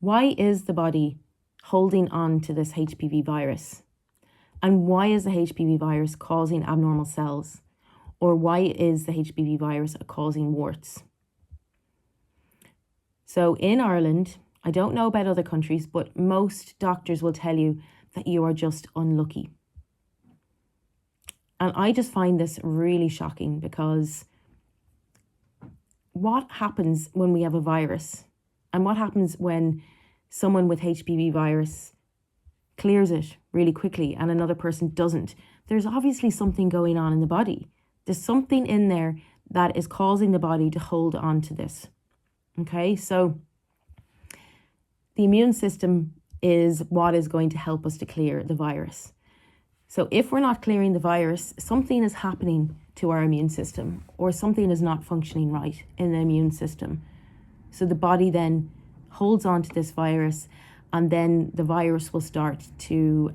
Why is the body holding on to this HPV virus? And why is the HPV virus causing abnormal cells? Or why is the HPV virus causing warts? So in Ireland, I don't know about other countries, but most doctors will tell you that you are just unlucky. And I just find this really shocking, because what happens when we have a virus, and what happens when someone with HPV virus clears it really quickly and another person doesn't? There's obviously something going on in the body. There's something in there that is causing the body to hold on to this. Okay, so the immune system is what is going to help us to clear the virus. So if we're not clearing the virus, something is happening to our immune system, or something is not functioning right in the immune system. So the body then holds on to this virus, and then the virus will start to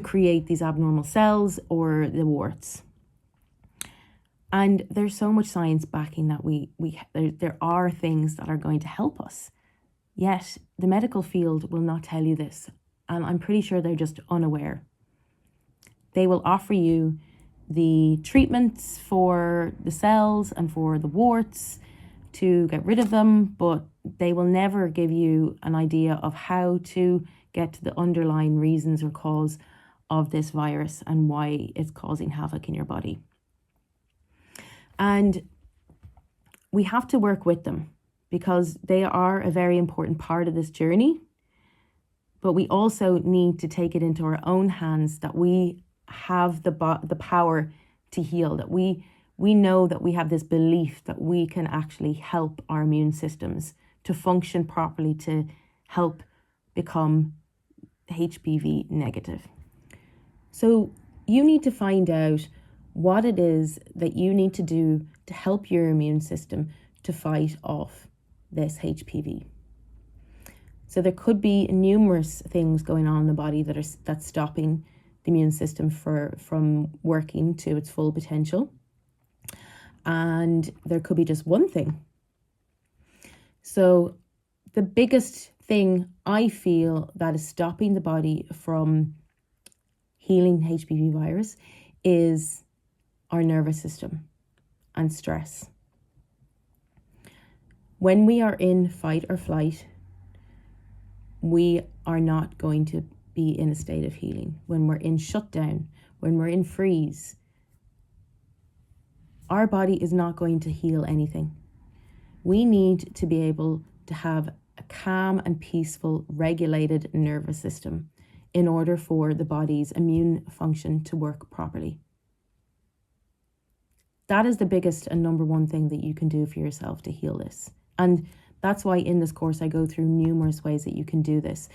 create these abnormal cells or the warts. And there's so much science backing that there are things that are going to help us. Yet the medical field will not tell you this. And I'm pretty sure they're just unaware. They will offer you the treatments for the cells and for the warts to get rid of them, but they will never give you an idea of how to get to the underlying reasons or cause of this virus and why it's causing havoc in your body. And we have to work with them, because they are a very important part of this journey. But we also need to take it into our own hands, that we have the power to heal, that we know that we have this belief that we can actually help our immune systems to function properly, to help become HPV negative. So you need to find out what it is that you need to do to help your immune system to fight off this HPV. So there could be numerous things going on in the body that's stopping the immune system from working to its full potential. And there could be just one thing. So the biggest thing I feel that is stopping the body from healing HPV virus is our nervous system and stress. When we are in fight or flight, we are not going to be in a state of healing. When we're in shutdown, when we're in freeze, our body is not going to heal anything. We need to be able to have a calm and peaceful, regulated nervous system in order for the body's immune function to work properly. That is the biggest and number one thing that you can do for yourself to heal this. And that's why in this course I go through numerous ways that you can do this.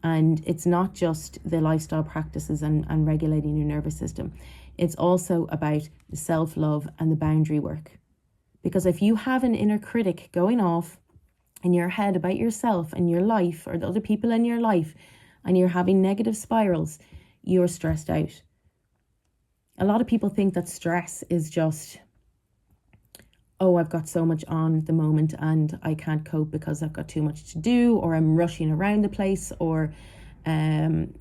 And it's not just the lifestyle practices and regulating your nervous system. It's also about the self-love and the boundary work. Because if you have an inner critic going off in your head about yourself and your life, or the other people in your life, and you're having negative spirals, you're stressed out. A lot of people think that stress is just, oh, I've got so much on at the moment and I can't cope because I've got too much to do, or I'm rushing around the place, or I'm,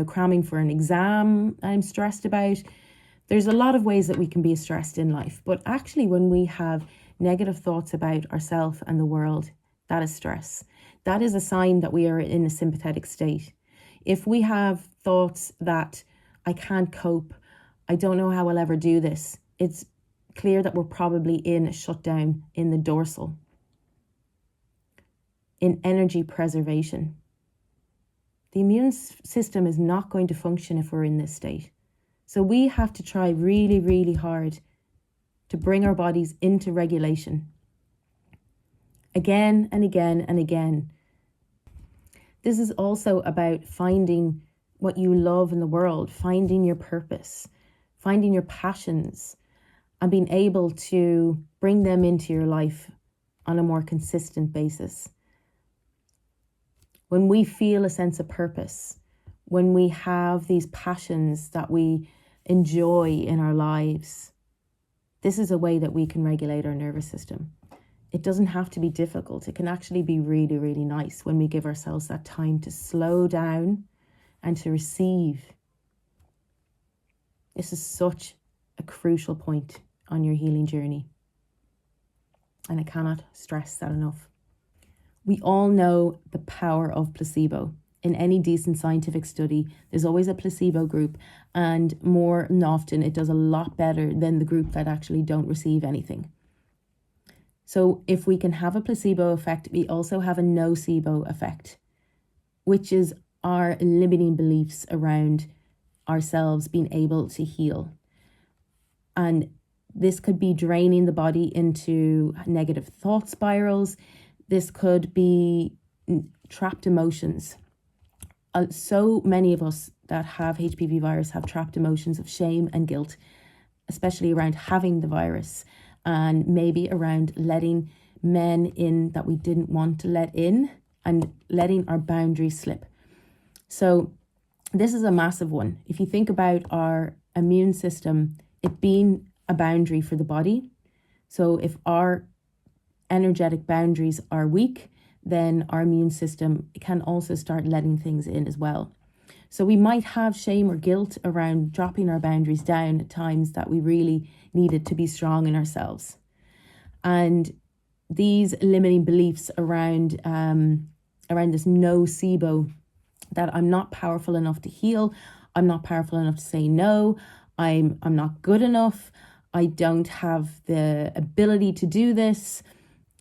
cramming for an exam I'm stressed about. There's a lot of ways that we can be stressed in life, but actually when we have negative thoughts about ourselves and the world, that is stress. That is a sign that we are in a sympathetic state. If we have thoughts that I can't cope, I don't know how I'll ever do this, it's clear that we're probably in a shutdown in the dorsal, in energy preservation. The immune system is not going to function if we're in this state. So we have to try really, really hard to bring our bodies into regulation. Again and again and again. This is also about finding what you love in the world, finding your purpose, finding your passions, and being able to bring them into your life on a more consistent basis. When we feel a sense of purpose, when we have these passions that we enjoy in our lives, this is a way that we can regulate our nervous system. It doesn't have to be difficult. It can actually be really, really nice when we give ourselves that time to slow down and to receive. This is such a crucial point on your healing journey. And I cannot stress that enough. We all know the power of placebo. In any decent scientific study, there's always a placebo group, and more than often it does a lot better than the group that actually don't receive anything. So if we can have a placebo effect, we also have a nocebo effect, which is our limiting beliefs around ourselves being able to heal. And this could be draining the body into negative thought spirals. This could be trapped emotions. So many of us that have HPV virus have trapped emotions of shame and guilt, especially around having the virus, and maybe around letting men in that we didn't want to let in, and letting our boundaries slip. So this is a massive one. If you think about our immune system, it being a boundary for the body. So if our energetic boundaries are weak, then our immune system can also start letting things in as well. So we might have shame or guilt around dropping our boundaries down at times that we really needed to be strong in ourselves. And these limiting beliefs around this nocebo, that I'm not powerful enough to heal, I'm not powerful enough to say no, I'm not good enough, I don't have the ability to do this.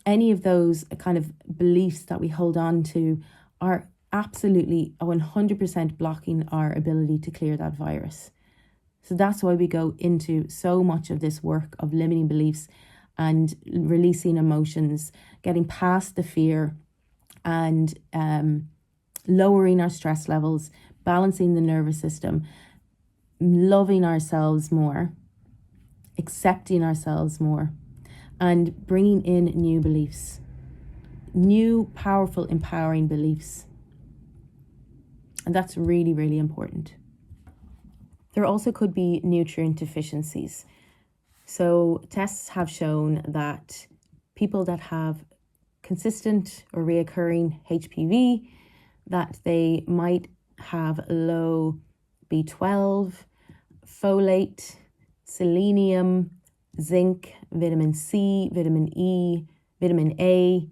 Any of those kind of beliefs that we hold on to are absolutely 100% blocking our ability to clear that virus. So that's why we go into so much of this work of limiting beliefs and releasing emotions, getting past the fear, and lowering our stress levels, balancing the nervous system, loving ourselves more, accepting ourselves more, and bringing in new beliefs, new, powerful, empowering beliefs. And that's really, really important. There also could be nutrient deficiencies. So tests have shown that people that have consistent or reoccurring HPV, that they might have low B12, folate, selenium, zinc, vitamin C, vitamin E, vitamin A,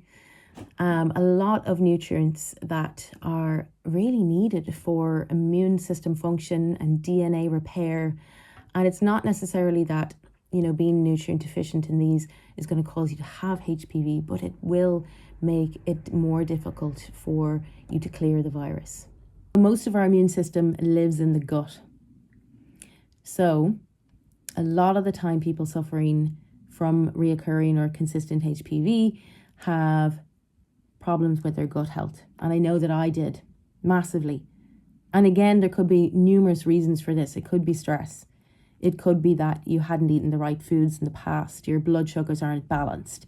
a lot of nutrients that are really needed for immune system function and DNA repair. And it's not necessarily that, being nutrient deficient in these is going to cause you to have HPV, but it will make it more difficult for you to clear the virus. Most of our immune system lives in the gut. So a lot of the time people suffering from reoccurring or consistent HPV have problems with their gut health. And I know that I did massively. And again, there could be numerous reasons for this. It could be stress. It could be that you hadn't eaten the right foods in the past. Your blood sugars aren't balanced.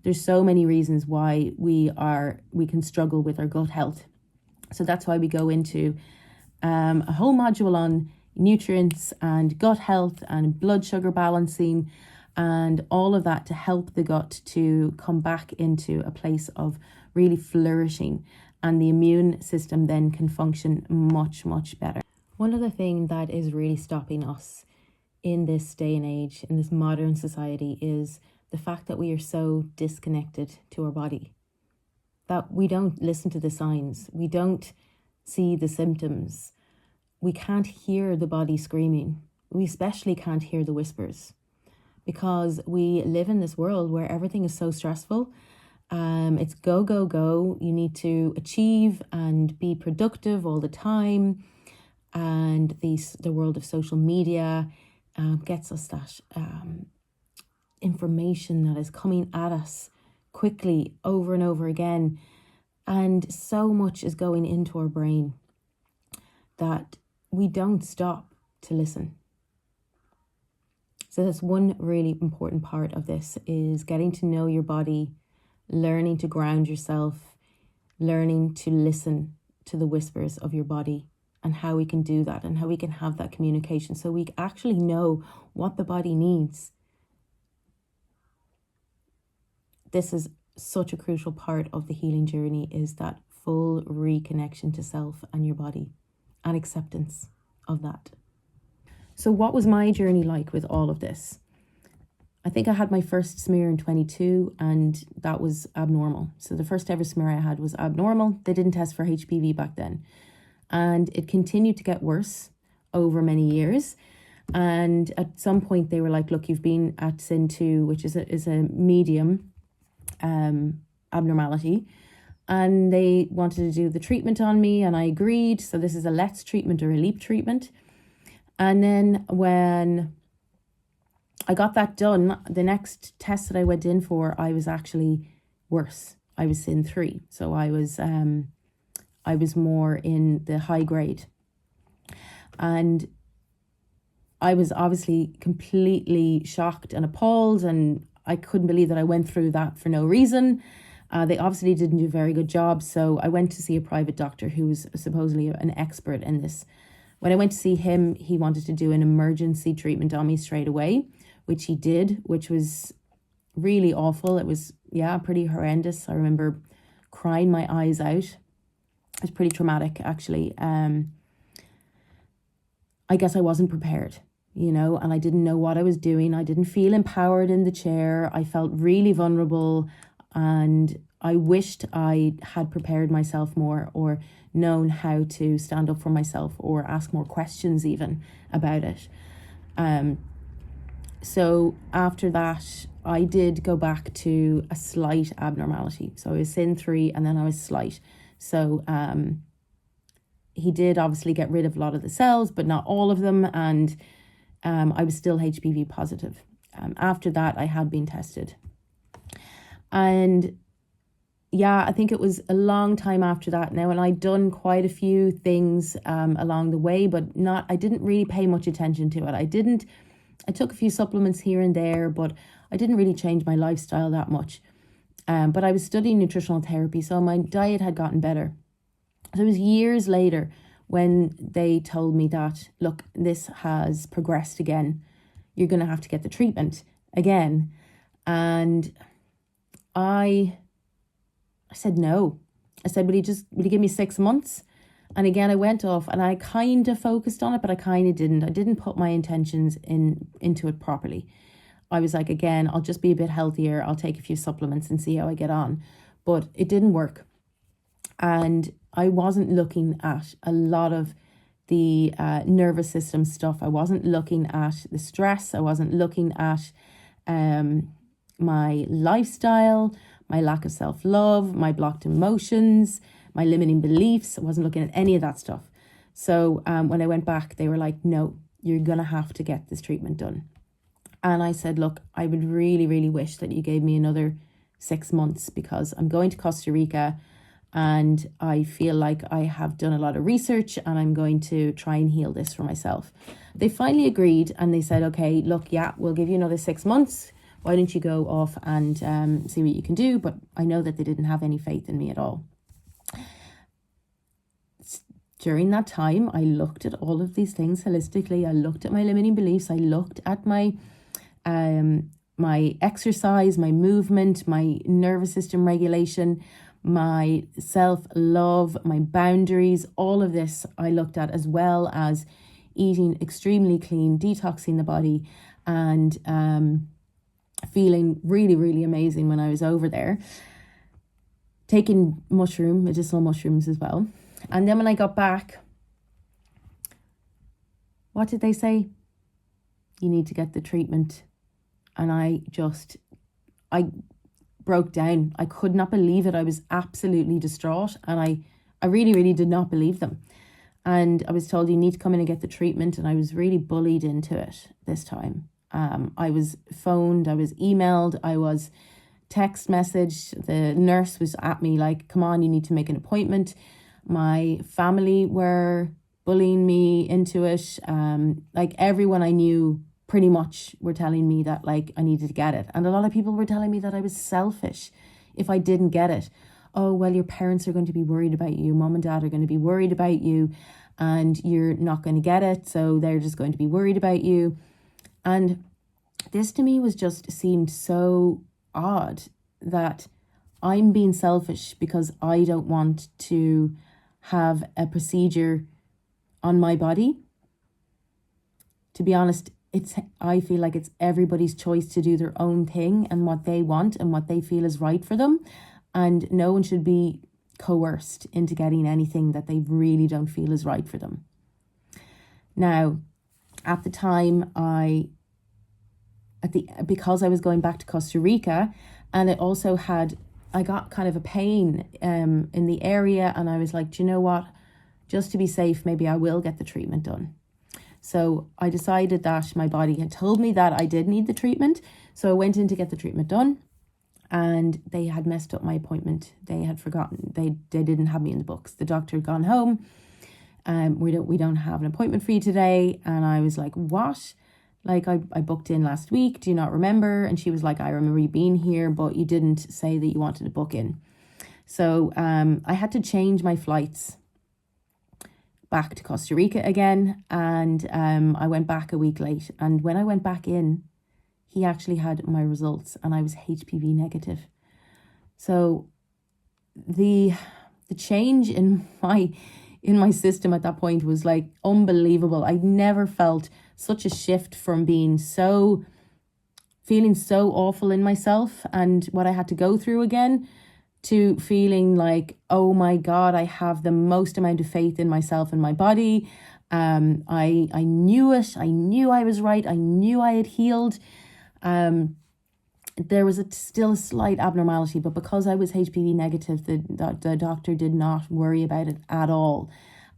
There's so many reasons why we can struggle with our gut health. So that's why we go into a whole module on nutrients and gut health and blood sugar balancing and all of that to help the gut to come back into a place of really flourishing, and the immune system then can function much, much better. One other thing that is really stopping us in this day and age, in this modern society, is the fact that we are so disconnected to our body, that we don't listen to the signs, we don't see the symptoms, we can't hear the body screaming, we especially can't hear the whispers, because we live in this world where everything is so stressful. It's go, go, go. You need to achieve and be productive all the time. And the world of social media gets us that information that is coming at us quickly over and over again. And so much is going into our brain that we don't stop to listen. So that's one really important part of this, is getting to know your body, learning to ground yourself, learning to listen to the whispers of your body, and how we can do that and how we can have that communication so we actually know what the body needs this is such a crucial part of the healing journey, is that full reconnection to self and your body and acceptance of that. So what was my journey like with all of this? I think I had my first smear in 22 and that was abnormal. So the first ever smear I had was abnormal. They didn't test for HPV back then. And it continued to get worse over many years. And at some point they were like, look, you've been at SIN2, which is a medium abnormality. And they wanted to do the treatment on me and I agreed. So this is a LETS treatment or a LEAP treatment. And then when I got that done, the next test that I went in for, I was actually worse. I was SIN3. So I was more in the high grade. And I was obviously completely shocked and appalled, and I couldn't believe that I went through that for no reason. They obviously didn't do a very good job. So I went to see a private doctor who was supposedly an expert in this. When I went to see him, he wanted to do an emergency treatment on me straight away, which he did, which was really awful. It was, pretty horrendous. I remember crying my eyes out. It was pretty traumatic, actually. I guess I wasn't prepared, and I didn't know what I was doing. I didn't feel empowered in the chair. I felt really vulnerable, and I wished I had prepared myself more or known how to stand up for myself or ask more questions even about it. So after that, I did go back to a slight abnormality. So I was SIN3 and then I was slight. So he did obviously get rid of a lot of the cells, but not all of them. And I was still HPV positive. After that, I had been tested. And I think it was a long time after that now. And I'd done quite a few things along the way, but I didn't really pay much attention to it. I took a few supplements here and there, but I didn't really change my lifestyle that much. But I was studying nutritional therapy, so my diet had gotten better. So it was years later when they told me that, look, this has progressed again. You're going to have to get the treatment again. And I said no. I said, will you give me 6 months? And again, I went off and I kind of focused on it, but I kind of didn't. I didn't put my intentions into it properly. I was like, again, I'll just be a bit healthier. I'll take a few supplements and see how I get on. But it didn't work. And I wasn't looking at a lot of the nervous system stuff. I wasn't looking at the stress. I wasn't looking at my lifestyle, my lack of self-love, my blocked emotions, my limiting beliefs. I wasn't looking at any of that stuff. So when I went back, they were like, no, you're going to have to get this treatment done. And I said, look, I would really, really wish that you gave me another 6 months because I'm going to Costa Rica and I feel like I have done a lot of research and I'm going to try and heal this for myself. They finally agreed and they said, okay, look, we'll give you another 6 months. Why don't you go off and see what you can do? But I know that they didn't have any faith in me at all. During that time, I looked at all of these things holistically. I looked at my limiting beliefs. I looked at my exercise, my movement, my nervous system regulation, my self-love, my boundaries, all of this I looked at, as well as eating extremely clean, detoxing the body, and feeling really, really amazing when I was over there. Taking medicinal mushrooms as well. And then when I got back, what did they say? You need to get the treatment. And I broke down. I could not believe it. I was absolutely distraught. And I really, really did not believe them. And I was told you need to come in and get the treatment. And I was really bullied into it this time. I was phoned, I was emailed, I was text messaged. The nurse was at me like, come on, you need to make an appointment. My family were bullying me into it. Like everyone I knew pretty much were telling me that like I needed to get it. And a lot of people were telling me that I was selfish if I didn't get it. Oh, well, your parents are going to be worried about you. Mom and dad are going to be worried about you and you're not going to get it. So they're just going to be worried about you. And this to me seemed so odd that I'm being selfish because I don't want to have a procedure on my body. To be honest, I feel like it's everybody's choice to do their own thing and what they want and what they feel is right for them. And no one should be coerced into getting anything that they really don't feel is right for them. Now, at the time, because I was going back to Costa Rica, and it also I got kind of a pain in the area, and I was like, do you know what? Just to be safe, maybe I will get the treatment done. So I decided that my body had told me that I did need the treatment. So I went in to get the treatment done, and they had messed up my appointment. They had forgotten. They didn't have me in the books. The doctor had gone home. We don't have an appointment for you today. And I was like, what? Like, I booked in last week. Do you not remember? And she was like, I remember you being here, but you didn't say that you wanted to book in. So I had to change my flights back to Costa Rica again. And I went back a week late. And when I went back in, he actually had my results and I was HPV negative. So the change in my system at that point was like unbelievable. I never felt such a shift from feeling so awful in myself and what I had to go through again, to feeling like, oh my God, I have the most amount of faith in myself and my body. I knew it. I knew I was right. I knew I had healed. There was still a slight abnormality, but because I was HPV negative, the doctor did not worry about it at all.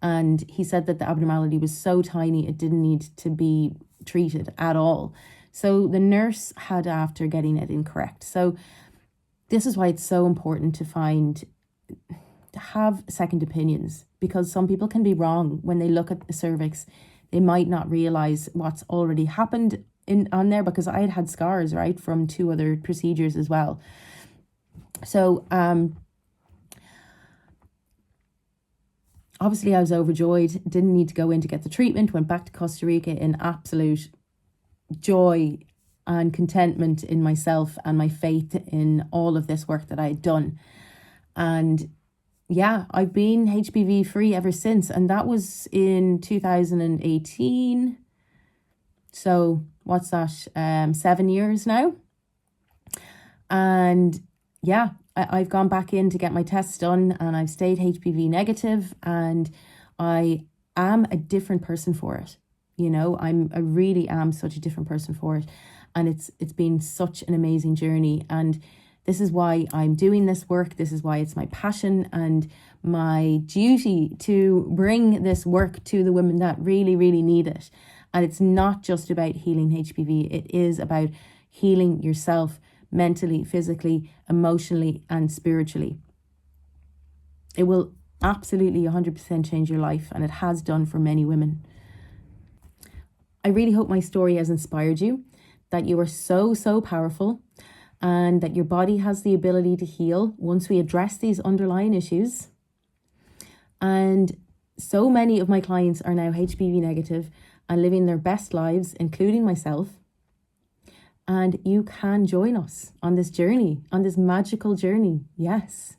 And he said that the abnormality was so tiny, it didn't need to be treated at all. So the nurse had after getting it incorrect. So this is why it's so important to have second opinions, because some people can be wrong when they look at the cervix. They might not realize what's already happened on there, because I had scars, right, from 2 other procedures as well. So obviously I was overjoyed, didn't need to go in to get the treatment, went back to Costa Rica in absolute joy and contentment in myself and my faith in all of this work that I had done. And yeah, I've been HPV free ever since, and that was in 2018. So what's that, 7 years now. And yeah, I've gone back in to get my tests done, and I've stayed HPV negative, and I am a different person for it. You know, I really am such a different person for it. And it's been such an amazing journey. And this is why I'm doing this work. This is why it's my passion and my duty to bring this work to the women that really, really need it. And it's not just about healing HPV. It is about healing yourself mentally, physically, emotionally, and spiritually. It will absolutely 100% change your life, and it has done for many women. I really hope my story has inspired you, that you are so, so powerful, and that your body has the ability to heal once we address these underlying issues. And so many of my clients are now HPV negative and living their best lives, including myself. And you can join us on this journey, on this magical journey. Yes.